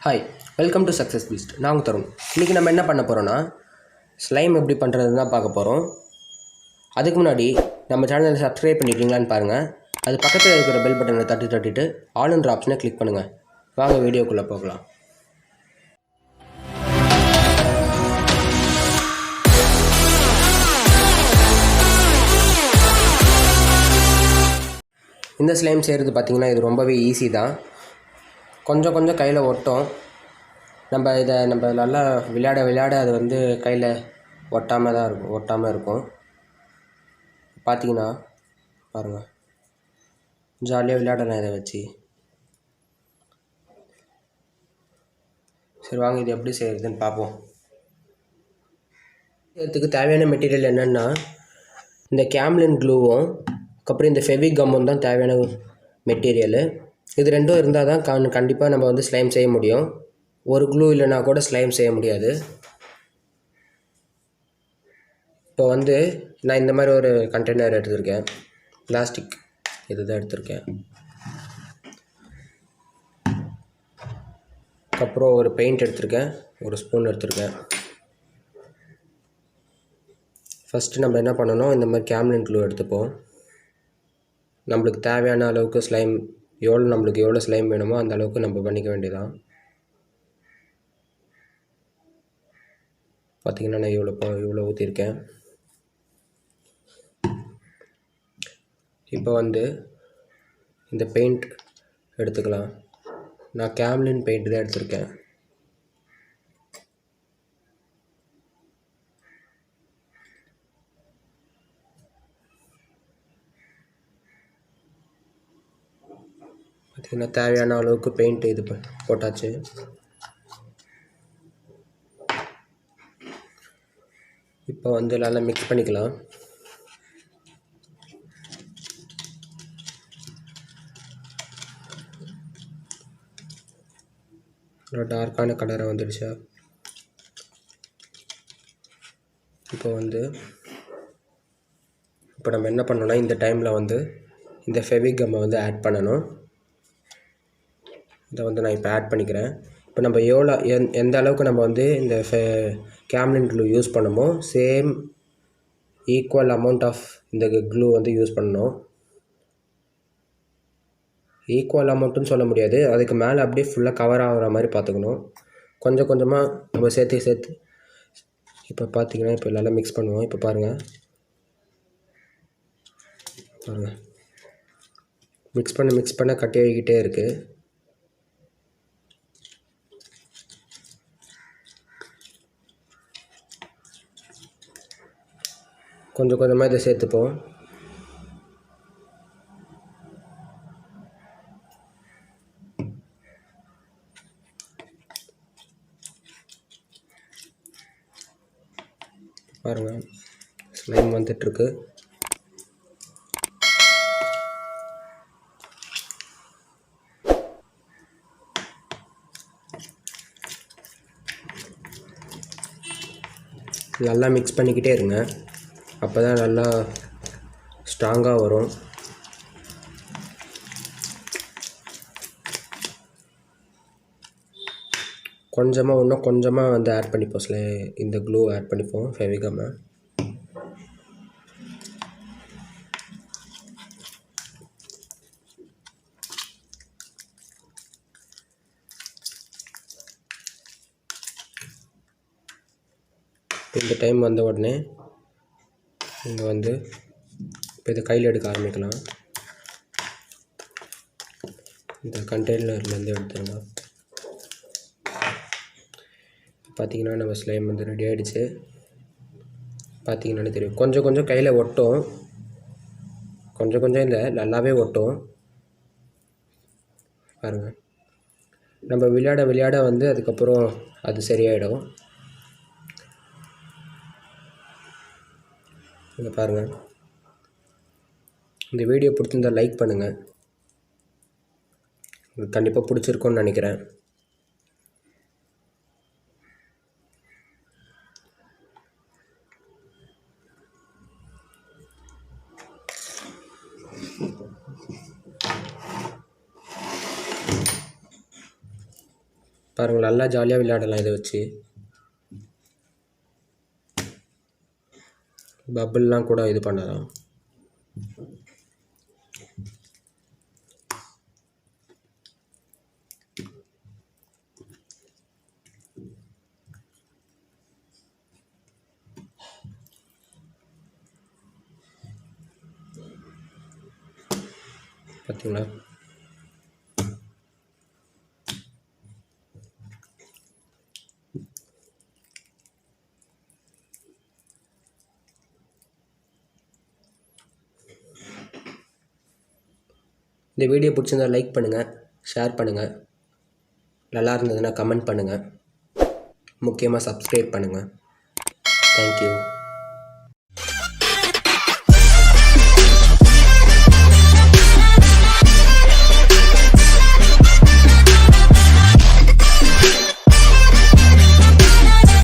Hi, welcome to success Beast. நான் தருண். இன்றைக்கி நம்ம என்ன பண்ண போகிறோன்னா, ஸ்லைம் எப்படி பண்ணுறதுன்னு தான் பார்க்க போகிறோம். அதுக்கு முன்னாடி நம்ம சேனலை சப்ஸ்கிரைப் பண்ணிட்டீங்களான்னு பாருங்கள். அது பக்கத்தில் இருக்கிற பெல் பட்டனை தட்டிட்டு ஆல்ன்ற ஆப்ஷனை கிளிக் பண்ணுங்கள். வாங்க வீடியோக்குள்ளே போகலாம். இந்த ஸ்லைம் செய்கிறது பார்த்திங்கன்னா இது ரொம்பவே ஈஸி தான். கொஞ்சம் கையில் ஒட்டும். நம்ம நல்லா விளையாட அது வந்து கையில் ஒட்டாமல் இருக்கும். பார்த்தீங்கன்னா பாருங்கள், ஜாலியாக விளையாடலாம் இதை வச்சு. சரி வாங்க, இது எப்படி செய்கிறதுன்னு பார்ப்போம். இதுக்கு தேவையான மெட்டீரியல் என்னென்னா, இந்த கேம்லின் க்ளூவும் அப்புறம் இந்த ஃபெவிக் கம்மும் தான் தேவையான மெட்டீரியலு. இது ரெண்டும் இருந்தால் தான் கண்டிப்பாக நம்ம வந்து ஸ்லைம் செய்ய முடியும். ஒரு க்ளூ இல்லைனா கூட ஸ்லைம் செய்ய முடியாது. இப்போ வந்து நான் இந்த மாதிரி ஒரு கண்டெய்னர் எடுத்திருக்கேன். பிளாஸ்டிக் இது தான் எடுத்திருக்கேன். அப்புறம் ஒரு பெயிண்ட் எடுத்திருக்கேன், ஒரு ஸ்பூன் எடுத்திருக்கேன். ஃபஸ்ட்டு நம்ம என்ன பண்ணணும், இந்த மாதிரி கேம்லின் க்ளூ எடுத்துப்போம். நம்மளுக்கு தேவையான அளவுக்கு ஸ்லைம் நம்மளுக்கு எவ்வளோ ஸ்லைம் வேணுமோ அந்த அளவுக்கு நம்ம பண்ணிக்க வேண்டியதான். பார்த்திங்கன்னா நான் இவ்வளோ ஊற்றிருக்கேன். இப்போ வந்து இந்த பெயிண்ட் எடுத்துக்கலாம். நான் கேம்லின் பெயிண்ட் தான் எடுத்திருக்கேன். பார்த்திங்கன்னா தேவையான அளவுக்கு பெயிண்ட் இது போட்டாச்சு. இப்போ வந்து நல்லா மிக்ஸ் பண்ணிக்கலாம். ஒரு டார்க்கான கலரை வந்துடுச்சா. இப்போ நம்ம என்ன பண்ணோன்னா, இந்த டைமில் வந்து இந்த ஃபெவிக் கம்மை வந்து ஆட் பண்ணணும். இதை வந்து நான் இப்போ ஆட் பண்ணிக்கிறேன். இப்போ நம்ம எந்த அளவுக்கு நம்ம வந்து இந்த கேம்லின் க்ளூ யூஸ் பண்ணமோ சேம் ஈக்குவல் அமௌண்ட் ஆஃப் இந்த க்ளூ வந்து யூஸ் பண்ணணும். ஈக்குவல் அமௌண்ட்டுன்னு சொல்ல முடியாது, அதுக்கு மேலே அப்படியே ஃபுல்லாக கவர் ஆகிற மாதிரி பார்த்துக்கணும். கொஞ்சமாக நம்ம சேர்த்து இப்போ பார்த்திங்கன்னா இப்போ நல்லா மிக்ஸ் பண்ணுவோம். இப்போ பாருங்கள் மிக்ஸ் பண்ண கட்டி ஆகிக்கிட்டே இருக்குது. கொஞ்சமாக இதை சேர்த்துப்போம். பாருங்கள், ஸ்லைம் வந்துட்டுருக்கு. நல்லா மிக்ஸ் பண்ணிக்கிட்டே இருங்க, அப்போ தான் நல்லா ஸ்ட்ராங்காக வரும். இன்னும் கொஞ்சமாக வந்து ஆட் பண்ணிப்போம். இந்த க்ளூ ஆட் பண்ணிப்போம் ஃபெவிகம்மை. இந்த டைம் வந்த உடனே இங்கே வந்து இப்போ இதை கையில் எடுக்க ஆரம்பிக்கலாம். இந்த கண்டெய்னர்லேருந்து எடுத்துருங்க. பார்த்திங்கன்னா நம்ம ஸ்லைம் வந்து ரெடி ஆகிடுச்சு. பார்த்திங்கன்னாலே தெரியும், கொஞ்சம் கையில் ஒட்டும். கொஞ்சம் இல்லை, நல்லாவே ஒட்டும். பாருங்கள், நம்ம விளையாட வந்து அதுக்கப்புறம் அது சரியாயிடும். இங்கே பாருங்கள், இந்த வீடியோ பிடிச்சிருந்தால் லைக் பண்ணுங்கள். உங்களுக்கு கண்டிப்பாக பிடிச்சிருக்கும்னு நினைக்கிறேன். பாருங்கள், நல்லா ஜாலியாக விளையாடலாம் இதை வச்சு. பபிள்லாம் கூட இது பண்ணலாம். பார்த்தீங்களா? இந்த வீடியோ பிடிச்சிருந்தா லைக் பண்ணுங்கள், ஷேர் பண்ணுங்கள், நல்லா இருந்ததுன்னா கமெண்ட் பண்ணுங்கள், முக்கியமாக சப்ஸ்கிரைப் பண்ணுங்கள். தேங்க்யூ.